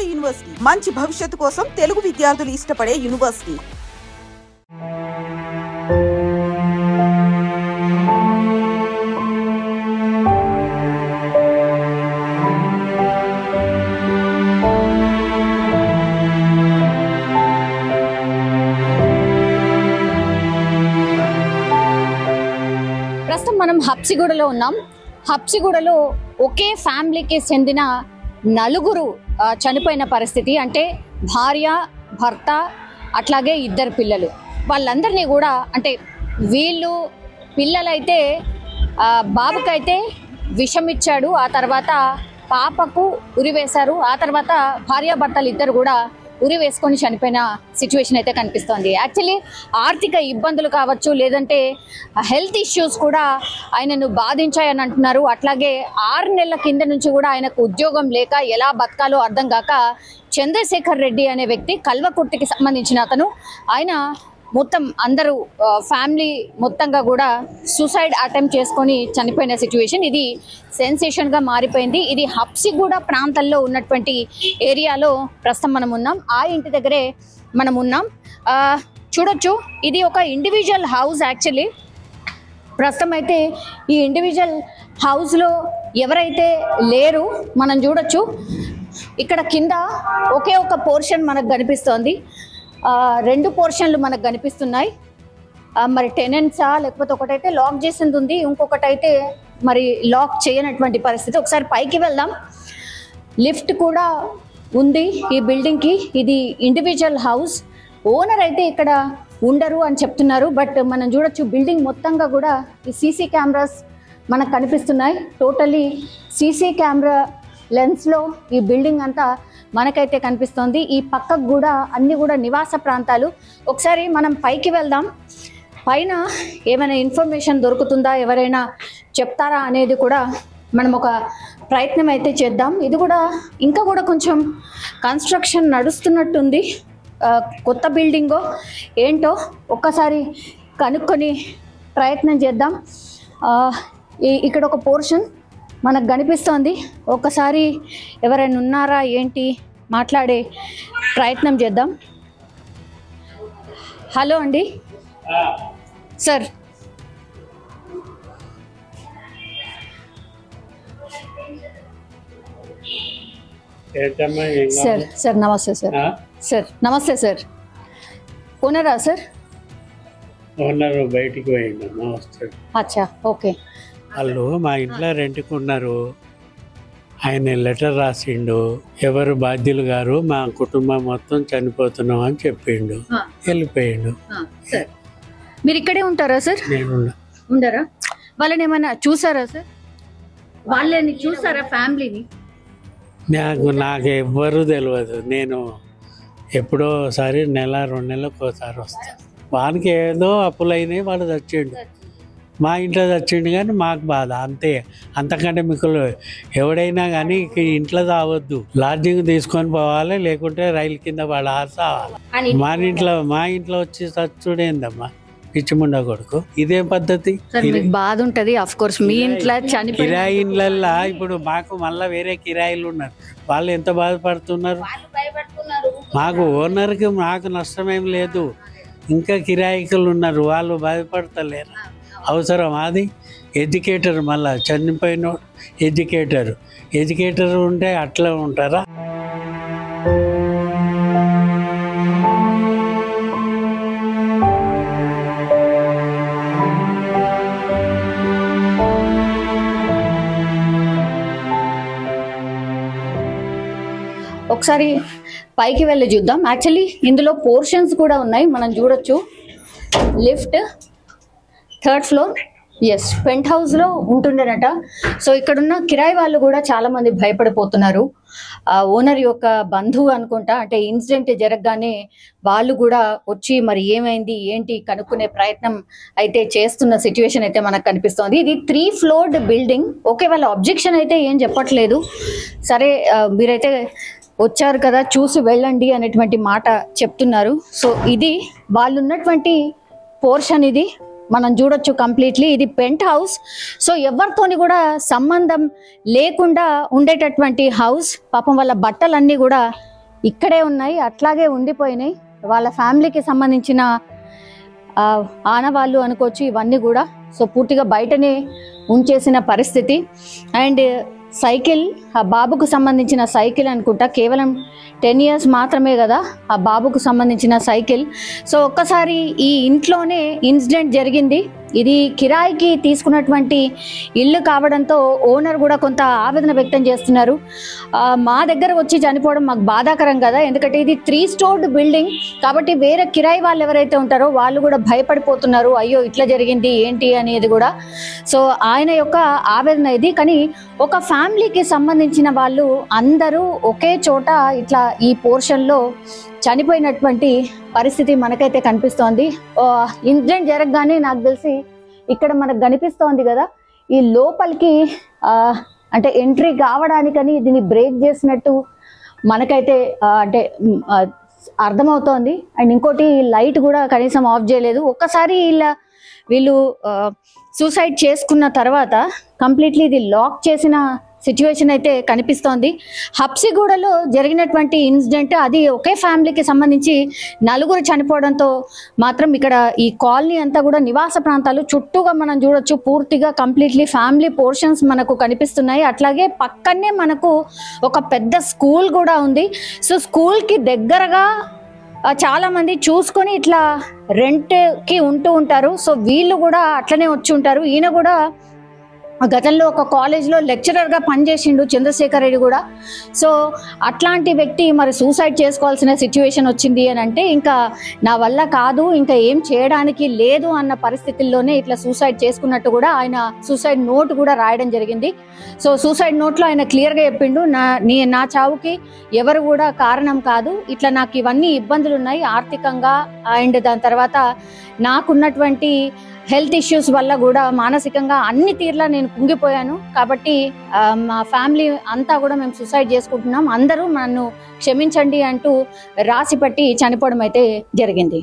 Vijayawada university మంచి భవిష్యత్తు కోసం తెలుగు విద్యార్థులు ఇష్టపడే యూనివర్సిటీ. ప్రస్తుతం మనం హబ్సిగూడలో ఉన్నాం. హబ్సిగూడలో ఒకే ఫ్యామిలీకి చెందిన నలుగురు చనిపోయిన పరిస్థితి. అంటే భార్య, భర్త, అట్లాగే ఇద్దరు పిల్లలు. వాళ్ళందరినీ కూడా అంటే వీళ్ళు పిల్లలైతే బాబుకైతే విషం ఇచ్చాడు, ఆ తర్వాత పాపకు ఉరివేశారు, ఆ తర్వాత భార్యాభర్తలు ఇద్దరు కూడా ఉరి వేసుకొని చనిపోయిన సిచ్యువేషన్ అయితే కనిపిస్తోంది. యాక్చువల్లీ ఆర్థిక ఇబ్బందులు కావచ్చు, లేదంటే హెల్త్ ఇష్యూస్ కూడా ఆయనను బాధించాయని అంటున్నారు. అట్లాగే 6 నెలల కింద నుంచి కూడా ఆయనకు ఉద్యోగం లేక ఎలా బతకాలో అర్థం కాక చంద్రశేఖర్ రెడ్డి అనే వ్యక్తి కల్వకుర్తికి సంబంధించిన అతను, ఆయన మొత్తం అందరూ ఫ్యామిలీ మొత్తంగా కూడా సూసైడ్ అటెంప్ట్ చేసుకొని చనిపోయిన సిచ్యువేషన్. ఇది సెన్సేషన్గా మారిపోయింది. ఇది హబ్సిగూడ ప్రాంతంలో ఉన్నటువంటి ఏరియాలో ప్రస్తుతం మనం ఉన్నాం. ఆ ఇంటి దగ్గరే మనం ఉన్నాం. చూడొచ్చు, ఇది ఒక ఇండివిజువల్ హౌస్. యాక్చువల్లీ ప్రస్తుతం అయితే ఈ ఇండివిజువల్ హౌస్లో ఎవరైతే లేరు మనం చూడొచ్చు. ఇక్కడ కింద ఒకే ఒక పోర్షన్ మనకు కనిపిస్తోంది, 2 పోర్షన్లు మనకు కనిపిస్తున్నాయి. మరి టెనెంట్సా లేకపోతే ఒకటైతే లాక్ చేసింది ఉంది, ఇంకొకటైతే మరి లాక్ చేయనటువంటి పరిస్థితి. ఒకసారి పైకి వెళ్దాం. లిఫ్ట్ కూడా ఉంది ఈ బిల్డింగ్కి. ఇది ఇండివిజువల్ హౌస్. ఓనర్ అయితే ఇక్కడ ఉండరు అని చెప్తున్నారు. బట్ మనం చూడొచ్చు బిల్డింగ్ మొత్తంగా కూడా ఈ సీసీ కెమెరాస్ మనకు కనిపిస్తున్నాయి. టోటలీ సీసీ కెమెరా లెన్స్లో ఈ బిల్డింగ్ అంతా మనకైతే కనిపిస్తోంది. ఈ పక్కకు కూడా అన్ని కూడా నివాస ప్రాంతాలు. ఒకసారి మనం పైకి వెళ్దాం. పైన ఏమైనా ఇన్ఫర్మేషన్ దొరుకుతుందా, ఎవరైనా చెప్తారా అనేది కూడా మనం ఒక ప్రయత్నం అయితే చేద్దాం. ఇది కూడా ఇంకా కూడా కొంచెం కన్స్ట్రక్షన్ నడుస్తున్నట్టుంది. కొత్త బిల్డింగో ఏంటో ఒక్కసారి కనుక్కొని ప్రయత్నం చేద్దాం. ఇక్కడ ఒక పోర్షన్ మనకు కనిపిస్తోంది. ఒక్కసారి ఎవరైనా ఉన్నారా ఏంటి మాట్లాడే ప్రయత్నం చేద్దాం. హలో అండి సార్. సార్ సార్ నమస్తే సార్. సార్ నమస్తే సార్. ఓనరా సార్? ఓనర్ బయటికి పోయిండు. అచ్చా, ఓకే. వాళ్ళు మా ఇంట్లో రెంట్కి ఉన్నారు. ఆయన లెటర్ రాసిండు, ఎవరు బాధ్యులు గారు, మా కుటుంబం మొత్తం చనిపోతున్నాం అని చెప్పిండు, వెళ్ళిపోయిండు. మీరు ఇక్కడే ఉంటారా సార్? నేను ఉండరా? వాళ్ళని ఏమైనా చూసారా సార్? వాళ్ళని చూసారా ఫ్యామిలీని? నాకు ఎవ్వరూ తెలియదు. నేను ఎప్పుడో ఒకసారి 1-2 నెలలకు ఒకసారి వస్తాను. వానికి ఏదో అప్పులైనాయి, వాడు చచ్చిండు. మా ఇంట్లో చచ్చిండు కానీ మాకు బాధ అంతే. అంతకంటే మీకు ఎవడైనా కానీ ఇంట్లో తావద్దు, లాడ్జింగ్ తీసుకొని పోవాలి, లేకుంటే రైలు కింద పడాలి, సావాలి. మా ఇంట్లో వచ్చి చచ్చుడేందమ్మా పిచ్చిముండ కొడుకు. ఇదేం పద్ధతి? బాధ ఉంటది. ఆఫ్ కోర్స్ మీ ఇంట్లో కిరాయి ఇళ్ళల్లో ఇప్పుడు మాకు మళ్ళీ వేరే కిరాయిలు ఉన్నారు, వాళ్ళు ఎంత బాధపడుతున్నారు. మాకు ఓనర్కి మాకు నష్టమేం లేదు, ఇంకా కిరాయికులు ఉన్నారు, వాళ్ళు బాధపడతలేరు. అవసరం అది? ఎడ్యుకేటర్ మళ్ళా చనిపోయిన ఎడ్యుకేటర్ ఉంటే అట్లా ఉంటారా? ఒకసారి పైకి వెళ్ళి చూద్దాం. యాక్చువల్లీ ఇందులో పోర్షన్స్ కూడా ఉన్నాయి, మనం చూడొచ్చు. Lift 3rd floor. ఎస్, పెంట్ హౌస్లో ఉంటుండేనట. సో ఇక్కడున్న కిరాయి వాళ్ళు కూడా చాలా మంది భయపడిపోతున్నారు. ఓనర్ యొక్క బంధువు అనుకుంటా, అంటే ఇన్సిడెంట్ జరగగానే వాళ్ళు కూడా వచ్చి మరి ఏమైంది ఏంటి కనుక్కునే ప్రయత్నం అయితే చేస్తున్న సిచ్యువేషన్ అయితే మనకు కనిపిస్తోంది. ఇది 3 ఫ్లోర్డ్ బిల్డింగ్. ఓకే, వాళ్ళ అబ్జెక్షన్ అయితే ఏం చెప్పట్లేదు. సరే మీరైతే వచ్చారు కదా చూసి వెళ్ళండి అనేటువంటి మాట చెప్తున్నారు. సో ఇది వాళ్ళు ఉన్నటువంటి పోర్షన్. ఇది మనం చూడొచ్చు కంప్లీట్లీ. ఇది పెంట్ హౌస్. సో ఎవరితోని కూడా సంబంధం లేకుండా ఉండేటటువంటి హౌస్. పాపం వాళ్ళ బట్టలన్నీ కూడా ఇక్కడే ఉన్నాయి, అట్లాగే ఉండిపోయినాయి. వాళ్ళ ఫ్యామిలీకి సంబంధించిన ఆనవాళ్ళు అనుకోవచ్చు ఇవన్నీ కూడా. సో పూర్తిగా బయటనే ఉంచేసిన పరిస్థితి. అండ్ సైకిల్, ఆ బాబుకు సంబంధించిన సైకిల్ అనుకుంటా, కేవలం 10 years మాత్రమే కదా ఆ బాబుకు సంబంధించిన సైకిల్. సో ఒక్కసారి ఈ ఇంట్లోనే ఇన్సిడెంట్ జరిగింది. ఇది కిరాయికి తీసుకున్నటువంటి ఇల్లు కావడంతో ఓనర్ కూడా కొంత ఆవేదన వ్యక్తం చేస్తున్నారు. మా దగ్గర వచ్చి చనిపోవడం మాకు బాధాకరం కదా, ఎందుకంటే ఇది 3 stored బిల్డింగ్ కాబట్టి వేరే కిరాయి వాళ్ళు ఎవరైతే ఉంటారో వాళ్ళు కూడా భయపడిపోతున్నారు, అయ్యో ఇట్లా జరిగింది ఏంటి అనేది కూడా. సో ఆయన యొక్క ఆవేదన ఇది. కానీ ఒక ఫ్యామిలీకి సంబంధించిన వాళ్ళు అందరూ ఒకే చోట ఇట్లా ఈ పోర్షన్లో చనిపోయినటువంటి పరిస్థితి మనకైతే కనిపిస్తోంది. ఇన్సిడెంట్ జరగగానే నాకు తెలిసి ఇక్కడ మనకు కనిపిస్తోంది కదా, ఈ లోపలికి అంటే ఎంట్రీ కావడానికని దీన్ని బ్రేక్ చేసినట్టు మనకైతే అంటే అర్థమవుతోంది. అండ్ ఇంకోటి లైట్ కూడా కనీసం ఆఫ్ చేయలేదు. ఒక్కసారి వీళ్ళు సూసైడ్ చేసుకున్న తర్వాత కంప్లీట్లీ ఇది లాక్ చేసిన సిచ్యువేషన్ అయితే కనిపిస్తోంది. హబ్సిగూడలో జరిగినటువంటి ఇన్సిడెంట్ అది ఒకే ఫ్యామిలీకి సంబంధించి 4 చనిపోవడంతో మాత్రం ఇక్కడ ఈ కాలనీ అంతా కూడా నివాస ప్రాంతాలు చుట్టూగా మనం చూడొచ్చు, పూర్తిగా కంప్లీట్లీ ఫ్యామిలీ పోర్షన్స్ మనకు కనిపిస్తున్నాయి. అట్లాగే పక్కనే మనకు ఒక పెద్ద స్కూల్ కూడా ఉంది. సో స్కూల్కి దగ్గరగా చాలా మంది చూసుకొని ఇట్లా రెంట్కి ఉంటూ ఉంటారు. సో వీళ్ళు కూడా అట్లనే వచ్చి ఉంటారు. ఈయన కూడా గతంలో ఒక కాలేజ్లో లెక్చరర్గా పనిచేసిండు చంద్రశేఖర్ రెడ్డి కూడా. సో అట్లాంటి వ్యక్తి మరి సూసైడ్ చేసుకోవాల్సిన సిచ్యువేషన్ వచ్చింది అని అంటే ఇంకా నా వల్ల కాదు, ఇంకా ఏం చేయడానికి లేదు అన్న పరిస్థితుల్లోనే ఇట్లా సూసైడ్ చేసుకున్నట్టు కూడా ఆయన సూసైడ్ నోట్ కూడా రాయడం జరిగింది. సో సూసైడ్ నోట్లో ఆయన క్లియర్గా చెప్పిండు, నా చావుకి ఎవరు కూడా కారణం కాదు, ఇట్లా నాకు ఇవన్నీ ఇబ్బందులు ఉన్నాయి ఆర్థికంగా, అండ్ దాని తర్వాత నాకున్నటువంటి హెల్త్ ఇష్యూస్ వల్ల కూడా మానసికంగా అన్ని తీర్లా నేను కుంగిపోయాను, కాబట్టి మా ఫ్యామిలీ అంతా కూడా మేము సూసైడ్ చేసుకుంటున్నాం, అందరూ నన్ను క్షమించండి అంటూ రాసిపెట్టి చనిపోవడం అయితే జరిగింది.